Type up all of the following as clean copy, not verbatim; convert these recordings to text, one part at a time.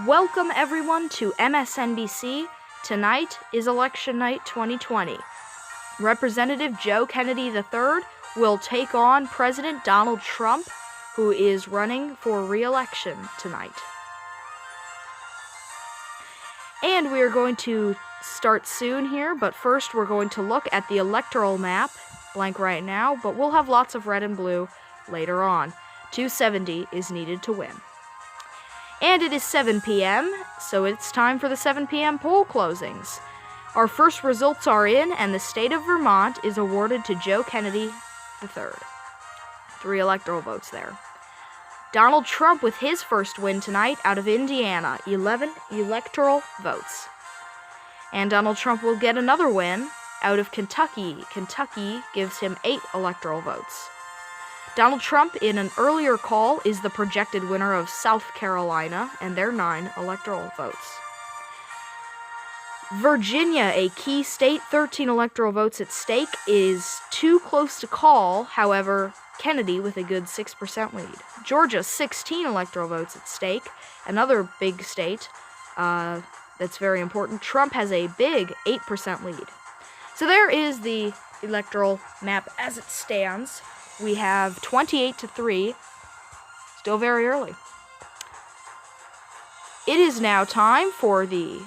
Welcome everyone to MSNBC. Tonight is Election Night 2020. Representative Joe Kennedy III will take on President Donald Trump, who is running for re-election tonight. And we are going to start soon here, but first we're going to look at the electoral map, blank right now, but we'll have lots of red and blue later on. 270 is needed to win. And it is 7 p.m., so it's time for the 7 p.m. poll closings. Our first results are in, and the state of Vermont is awarded to Joe Kennedy III. 3 electoral votes there. Donald Trump with his first win tonight out of Indiana, 11 electoral votes. And Donald Trump will get another win out of Kentucky. Kentucky gives him 8 electoral votes. Donald Trump, in an earlier call, is the projected winner of South Carolina, and their 9 electoral votes. Virginia, a key state, 13 electoral votes at stake, is too close to call, however, Kennedy with a good 6% lead. Georgia, 16 electoral votes at stake, another big state that's very important. Trump has a big 8% lead. So there is the electoral map as it stands. We have 28-3, still very early. It is now time for the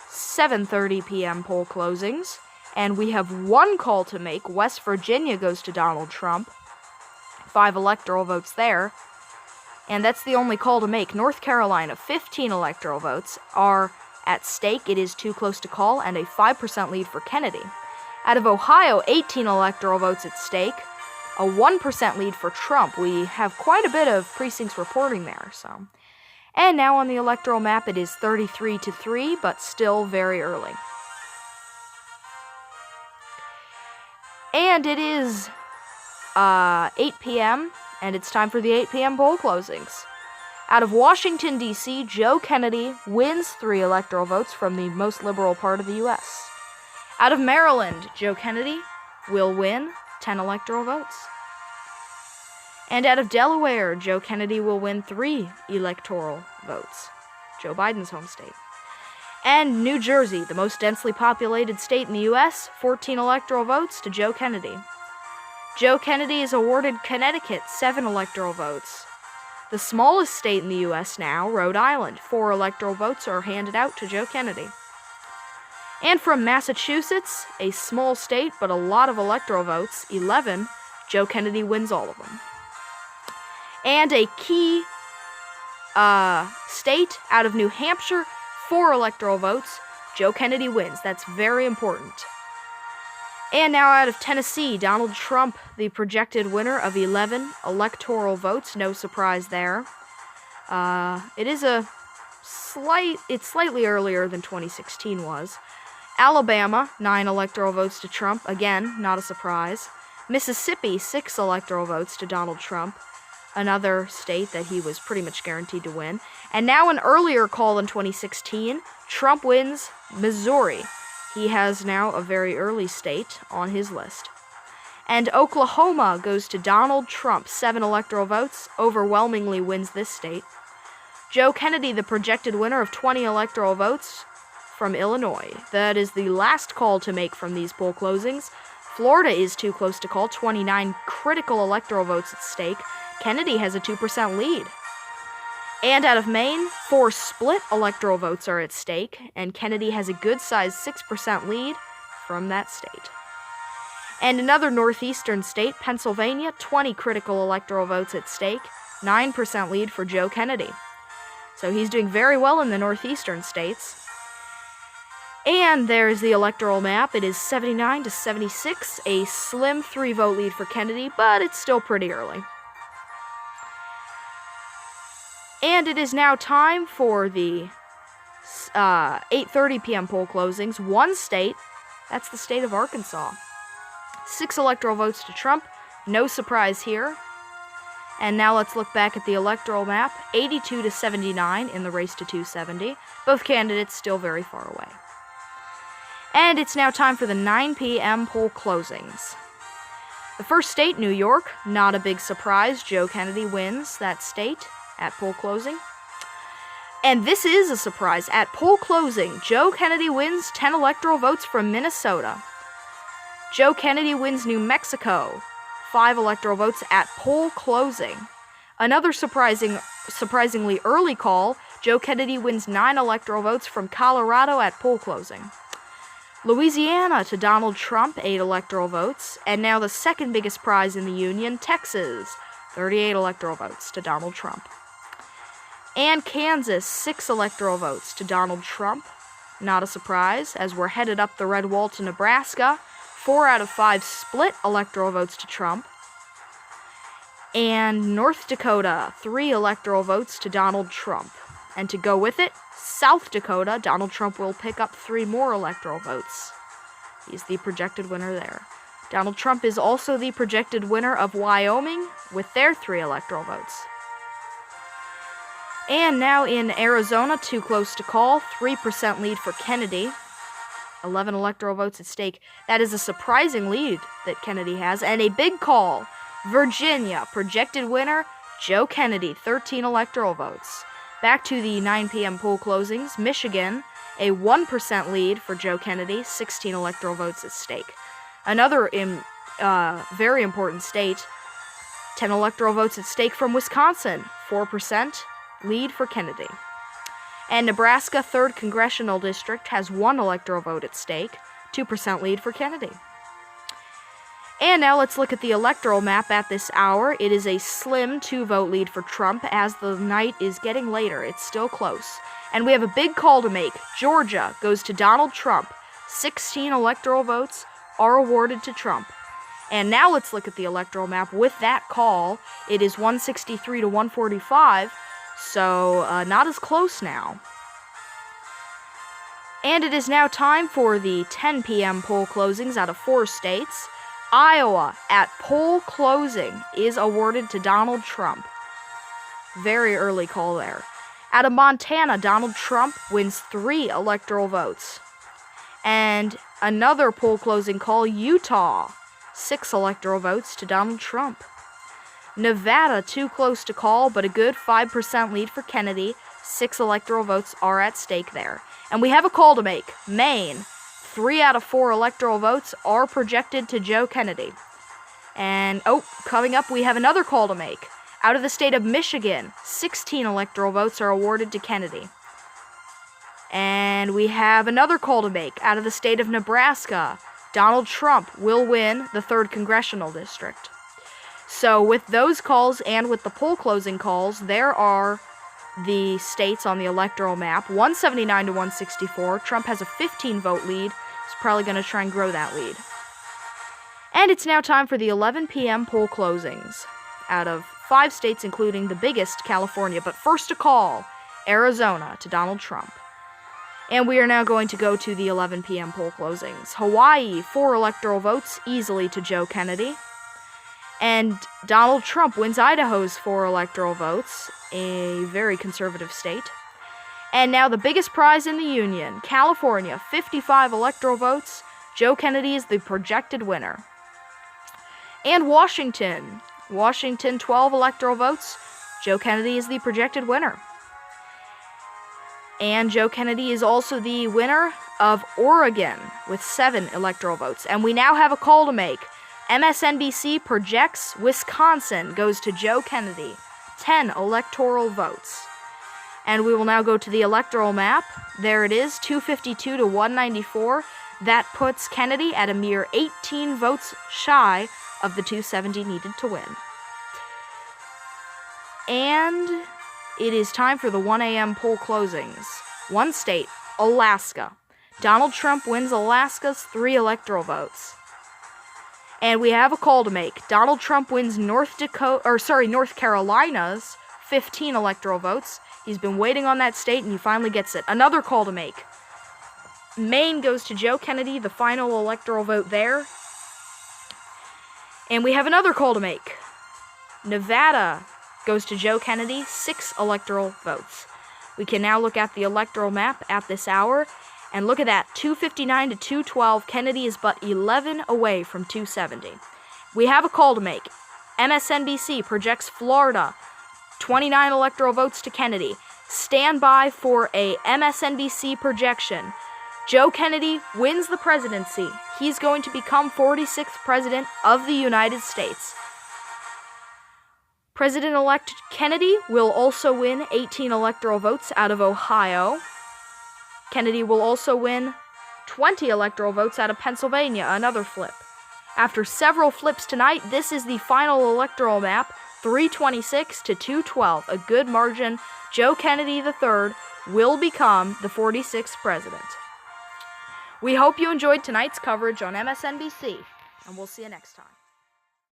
7:30 p.m. poll closings, and we have one call to make. West Virginia goes to Donald Trump, 5 electoral votes there, and that's the only call to make. North Carolina, 15 electoral votes are at stake. It is too close to call, and a 5% lead for Kennedy. Out of Ohio, 18 electoral votes at stake. A 1% lead for Trump. We have quite a bit of precincts reporting there, so. And now on the electoral map, it is 33-3, but still very early. And it is 8 p.m., and it's time for the 8 p.m. poll closings. Out of Washington, D.C., Joe Kennedy wins 3 electoral votes from the most liberal part of the U.S. Out of Maryland, Joe Kennedy will win 10 electoral votes. And out of Delaware, Joe Kennedy will win 3 electoral votes. Joe Biden's home state. And New Jersey, the most densely populated state in the U.S., 14 electoral votes to Joe Kennedy. Joe Kennedy is awarded Connecticut 7 electoral votes. The smallest state in the U.S. now, Rhode Island, 4 electoral votes are handed out to Joe Kennedy. And from Massachusetts, a small state but a lot of electoral votes, 11, Joe Kennedy wins all of them. And a key state out of New Hampshire, 4 electoral votes, Joe Kennedy wins. That's very important. And now out of Tennessee, Donald Trump, the projected winner of 11 electoral votes, no surprise there. It's slightly earlier than 2016 was. Alabama, 9 electoral votes to Trump. Again, not a surprise. Mississippi, 6 electoral votes to Donald Trump. Another state that he was pretty much guaranteed to win. And now an earlier call in 2016, Trump wins Missouri. He has now a very early state on his list. And Oklahoma goes to Donald Trump, 7 electoral votes, overwhelmingly wins this state. Joe Kennedy, the projected winner of 20 electoral votes, from Illinois. That is the last call to make from these poll closings. Florida is too close to call, 29 critical electoral votes at stake. Kennedy has a 2% lead. And out of Maine, 4 split electoral votes are at stake, and Kennedy has a good-sized 6% lead from that state. And another northeastern state, Pennsylvania, 20 critical electoral votes at stake, 9% lead for Joe Kennedy. So he's doing very well in the northeastern states. And there's the electoral map. It is 79-76, a slim 3-vote lead for Kennedy, but it's still pretty early. And it is now time for the 8:30 p.m. poll closings. One state, that's the state of Arkansas. 6 electoral votes to Trump, no surprise here. And now let's look back at the electoral map. 82-79 in the race to 270. Both candidates still very far away. And it's now time for the 9 p.m. poll closings. The first state, New York, not a big surprise. Joe Kennedy wins that state at poll closing. And this is a surprise. At poll closing, Joe Kennedy wins 10 electoral votes from Minnesota. Joe Kennedy wins New Mexico, 5 electoral votes at poll closing. Another surprisingly early call, Joe Kennedy wins 9 electoral votes from Colorado at poll closing. Louisiana to Donald Trump, 8 electoral votes. And now the second biggest prize in the Union, Texas, 38 electoral votes to Donald Trump. And Kansas, 6 electoral votes to Donald Trump. Not a surprise, as we're headed up the red wall to Nebraska. 4 out of 5 split electoral votes to Trump. And North Dakota, 3 electoral votes to Donald Trump. And to go with it, South Dakota, Donald Trump will pick up 3 more electoral votes. He's the projected winner there. Donald Trump is also the projected winner of Wyoming with their 3 electoral votes. And now in Arizona, too close to call, 3% lead for Kennedy. 11 electoral votes at stake. That is a surprising lead that Kennedy has. And a big call, Virginia, projected winner, Joe Kennedy, 13 electoral votes. Back to the 9 p.m. poll closings, Michigan, a 1% lead for Joe Kennedy, 16 electoral votes at stake. Another very important state, 10 electoral votes at stake from Wisconsin, 4% lead for Kennedy. And Nebraska, 3rd Congressional District, has 1 electoral vote at stake, 2% lead for Kennedy. And now let's look at the electoral map at this hour. It is a slim 2-vote lead for Trump as the night is getting later. It's still close. And we have a big call to make. Georgia goes to Donald Trump. 16 electoral votes are awarded to Trump. And now let's look at the electoral map. With that call, it is 163 to 145, so not as close now. And it is now time for the 10 p.m. poll closings out of 4 states. Iowa, at poll closing, is awarded to Donald Trump. Very early call there. Out of Montana, Donald Trump wins 3 electoral votes. And another poll closing call, Utah, 6 electoral votes to Donald Trump. Nevada, too close to call, but a good 5% lead for Kennedy. 6 electoral votes are at stake there. And we have a call to make. Maine, 3 out of 4 electoral votes are projected to Joe Kennedy. And, coming up, we have another call to make. Out of the state of Michigan, 16 electoral votes are awarded to Kennedy. And we have another call to make. Out of the state of Nebraska, Donald Trump will win the 3rd Congressional District. So with those calls and with the poll closing calls, there are the states on the electoral map. 179 to 164. Trump has a 15-vote lead. He's probably going to try and grow that lead. And it's now time for the 11 p.m. poll closings out of 5 states, including the biggest, California. But first to call, Arizona to Donald Trump. And we are now going to go to the 11 p.m. poll closings. Hawaii, 4 electoral votes easily to Joe Kennedy. And Donald Trump wins Idaho's 4 electoral votes, a very conservative state. And now the biggest prize in the Union, California, 55 electoral votes. Joe Kennedy is the projected winner. And Washington, 12 electoral votes. Joe Kennedy is the projected winner. And Joe Kennedy is also the winner of Oregon with 7 electoral votes. And we now have a call to make. MSNBC projects Wisconsin goes to Joe Kennedy, 10 electoral votes. And we will now go to the electoral map. There it is, 252 to 194. That puts Kennedy at a mere 18 votes shy of the 270 needed to win. And it is time for the 1 a.m. poll closings. One state, Alaska. Donald Trump wins Alaska's 3 electoral votes. And we have a call to make. Donald Trump wins North Carolina's 15 electoral votes. He's been waiting on that state, and he finally gets it. Another call to make. Maine goes to Joe Kennedy, the final electoral vote there. And we have another call to make. Nevada goes to Joe Kennedy, 6 electoral votes. We can now look at the electoral map at this hour. And look at that, 259 to 212, Kennedy is but 11 away from 270. We have a call to make. MSNBC projects Florida, 29 electoral votes to Kennedy, stand by for a MSNBC projection. Joe Kennedy wins the presidency. He's going to become 46th President of the United States. President-elect Kennedy will also win 18 electoral votes out of Ohio. Kennedy will also win 20 electoral votes out of Pennsylvania, another flip. After several flips tonight, this is the final electoral map, 326 to 212, a good margin. Joe Kennedy III will become the 46th president. We hope you enjoyed tonight's coverage on MSNBC, and we'll see you next time.